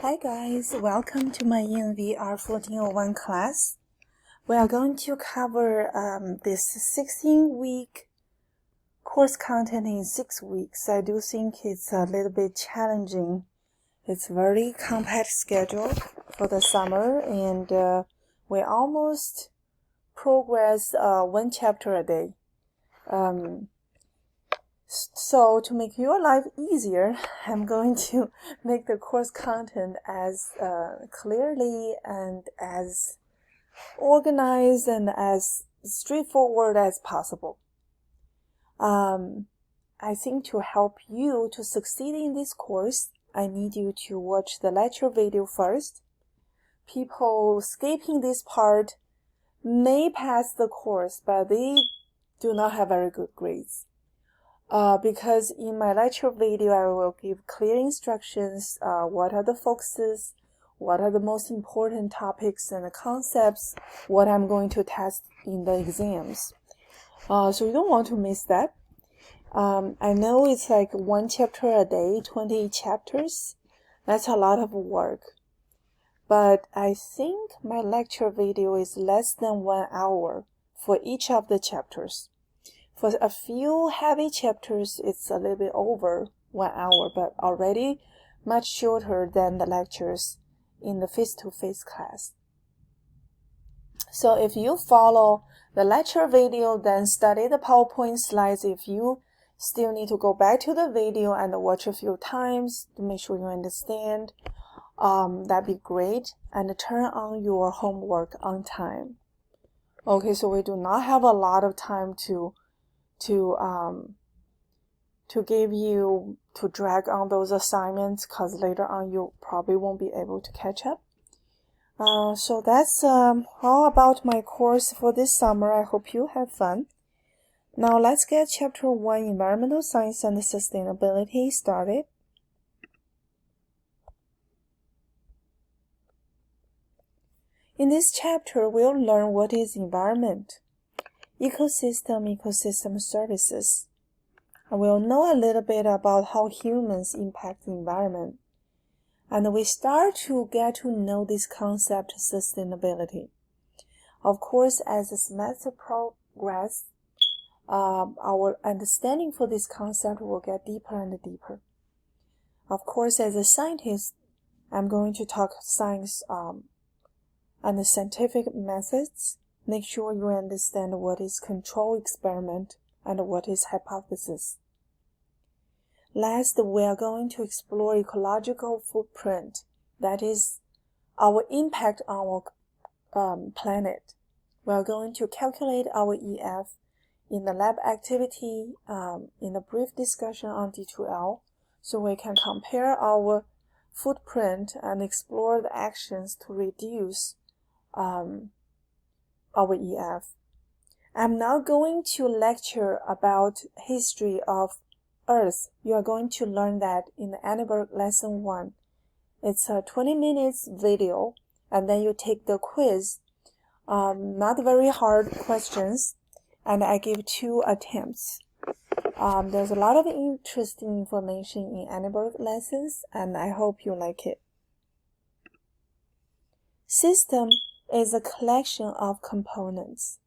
Hi guys, welcome to my ENVR 1401 class. We are going to cover this 16-week course content in 6 weeks. I do think it's a little bit challenging. It's a very compact schedule for the summer, and we almost progress one chapter a day. So to make your life easier, I'm going to make the course content as clearly and as organized and as straightforward as possible. I think to help you to succeed in this course, I need you to watch the lecture video first. People skipping this part may pass the course, but they do not have very good grades. Because in my lecture video, I will give clear instructions, what are the focuses, what are the most important topics and the concepts, what I'm going to test in the exams. So you don't want to miss that. I know it's like one chapter a day, 20 chapters. That's a lot of work. But I think my lecture video is less than 1 hour for each of the chapters. For a few heavy chapters, it's a little bit over 1 hour, but already much shorter than the lectures in the face-to-face class. So if you follow the lecture video, then study the PowerPoint slides. If you still need to go back to the video and watch a few times to make sure you understand, that'd be great. And turn on your homework on time. Okay, so we do not have a lot of time to give you to drag on those assignments, because later on you probably won't be able to catch up. So that's all about my course for this summer. I hope you have fun. Now let's get chapter 1, Environmental Science and Sustainability, started. In this chapter, we'll learn what is environment, ecosystem services. And we'll know a little bit about how humans impact the environment. And we start to get to know this concept, sustainability. Of course, as the semester progresses, our understanding for this concept will get deeper and deeper. Of course, as a scientist, I'm going to talk science and the scientific methods. Make sure you understand what is control experiment and what is hypothesis. Last, we are going to explore ecological footprint, that is, our impact on our planet. We are going to calculate our EF in the lab activity, in a brief discussion on D2L, so we can compare our footprint and explore the actions to reduce our EF. I'm now going to lecture about history of Earth. You are going to learn that in the Annenberg lesson 1. It's a 20 minutes video, and then you take the quiz. Not very hard questions, and I give 2 attempts. There's a lot of interesting information in Annenberg lessons, and I hope you like it. System is a collection of components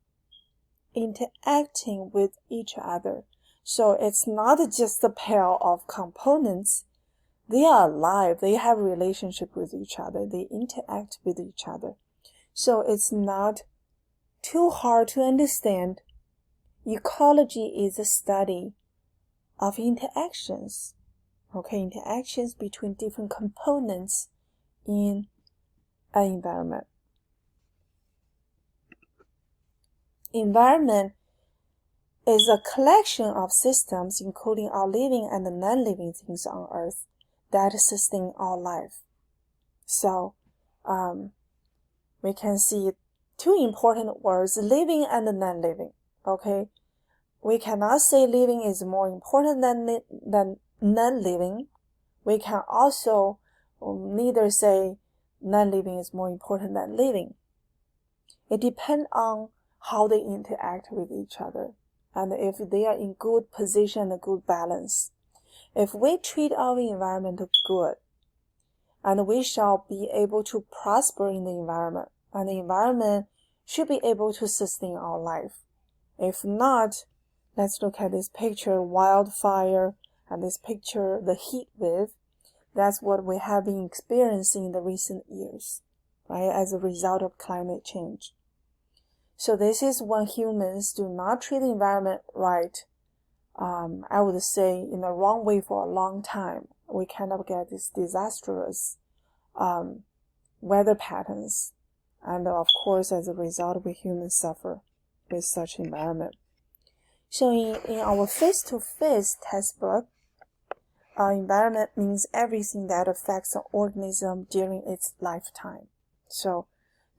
interacting with each other. So it's not just a pair of components. They are alive. They have relationship with each other. They interact with each other. So it's not too hard to understand. Ecology is a study of interactions. Okay, interactions between different components in an environment. Environment is a collection of systems, including our living and non-living things on Earth, that sustain our life. So, we can see 2 important words, living and non-living. Okay, we cannot say living is more important than non-living. We can also neither say non-living is more important than living. It depends on how they interact with each other, and if they are in good position and good balance. If we treat our environment good, and we shall be able to prosper in the environment, and the environment should be able to sustain our life. If not, let's look at this picture, wildfire, and this picture, the heat wave. That's what we have been experiencing in the recent years, right, as a result of climate change. So this is when humans do not treat the environment right. I would say in the wrong way for a long time. We kind of get these disastrous weather patterns. And of course, as a result, we humans suffer with such environment. So in our face-to-face textbook, environment means everything that affects an organism during its lifetime. So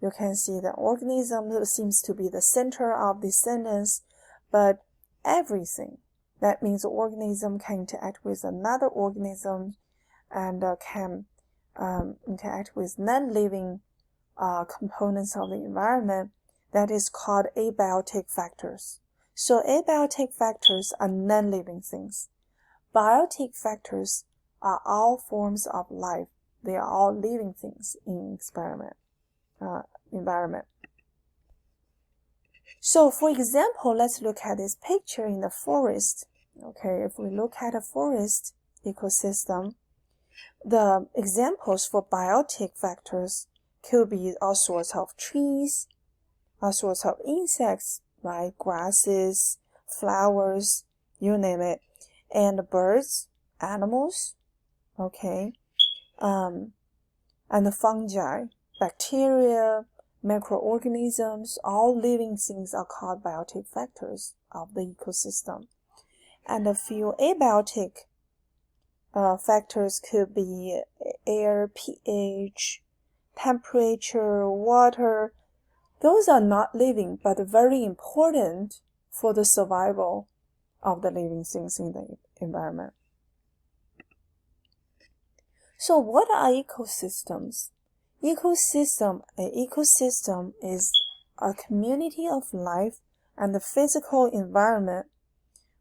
you can see the organism seems to be the center of the sentence, but everything, that means the organism can interact with another organism and can interact with non-living components of the environment, that is called abiotic factors. So abiotic factors are non-living things. Biotic factors are all forms of life. They are all living things in environment. So for example, let's look at this picture in the forest. Okay, if we look at a forest ecosystem, the examples for biotic factors could be all sorts of trees, all sorts of insects, right? Grasses, flowers, you name it, and birds, animals, okay, and the fungi, bacteria, microorganisms, all living things are called biotic factors of the ecosystem. And a few abiotic factors could be air, pH, temperature, water. Those are not living, but very important for the survival of the living things in the environment. So what are ecosystems? An ecosystem is a community of life and the physical environment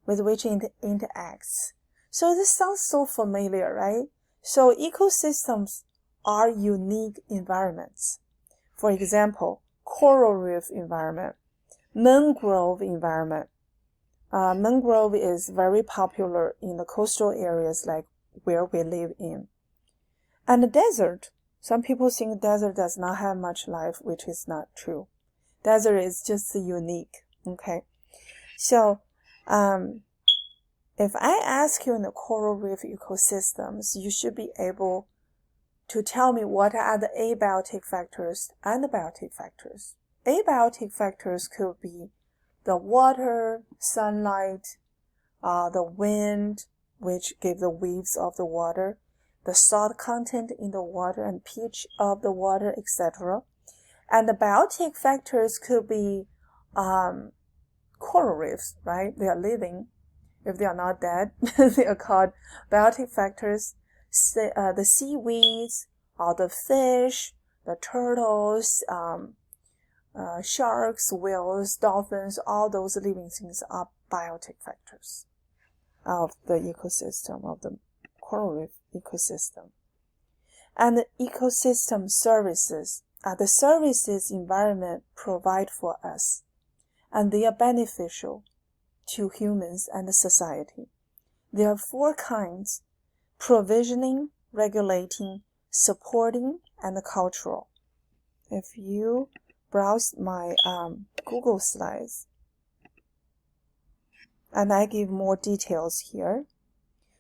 with which it interacts. So this sounds so familiar, right? So ecosystems are unique environments. For example, coral reef environment, mangrove environment. Mangrove is very popular in the coastal areas like where we live in. And the desert. Some people think desert does not have much life, which is not true. Desert is just unique, okay? So, if I ask you in the coral reef ecosystems, you should be able to tell me what are the abiotic factors and the biotic factors. Abiotic factors could be the water, sunlight, the wind, which give the waves of the water, the salt content in the water and pH of the water, etc. And the biotic factors could be coral reefs, right? They are living. If they are not dead, they are called biotic factors. The seaweeds, all the fish, the turtles, sharks, whales, dolphins, all those living things are biotic factors of the ecosystem, of the coral reef ecosystem. And the ecosystem services are the services environment provide for us, and they are beneficial to humans and society. There are 4 kinds: provisioning, regulating, supporting, and cultural. If you browse my Google slides, and I give more details here.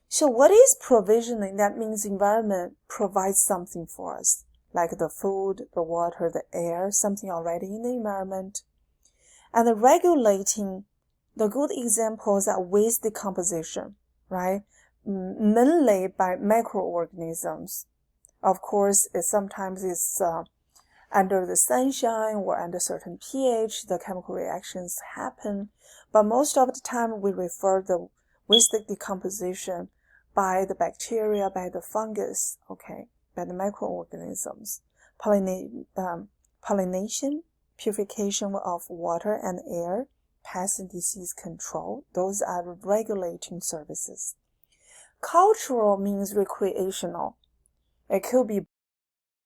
So what is provisioning? That means environment provides something for us, like the food, the water, the air, something already in the environment. And the regulating, the good examples are waste decomposition, right? Mainly by microorganisms. Of course, sometimes it's under the sunshine or under certain pH, the chemical reactions happen. But most of the time, we refer the waste decomposition by the bacteria, by the fungus, okay, by the microorganisms. Pollination, purification of water and air, pest and disease control, those are regulating services. Cultural means recreational. It could be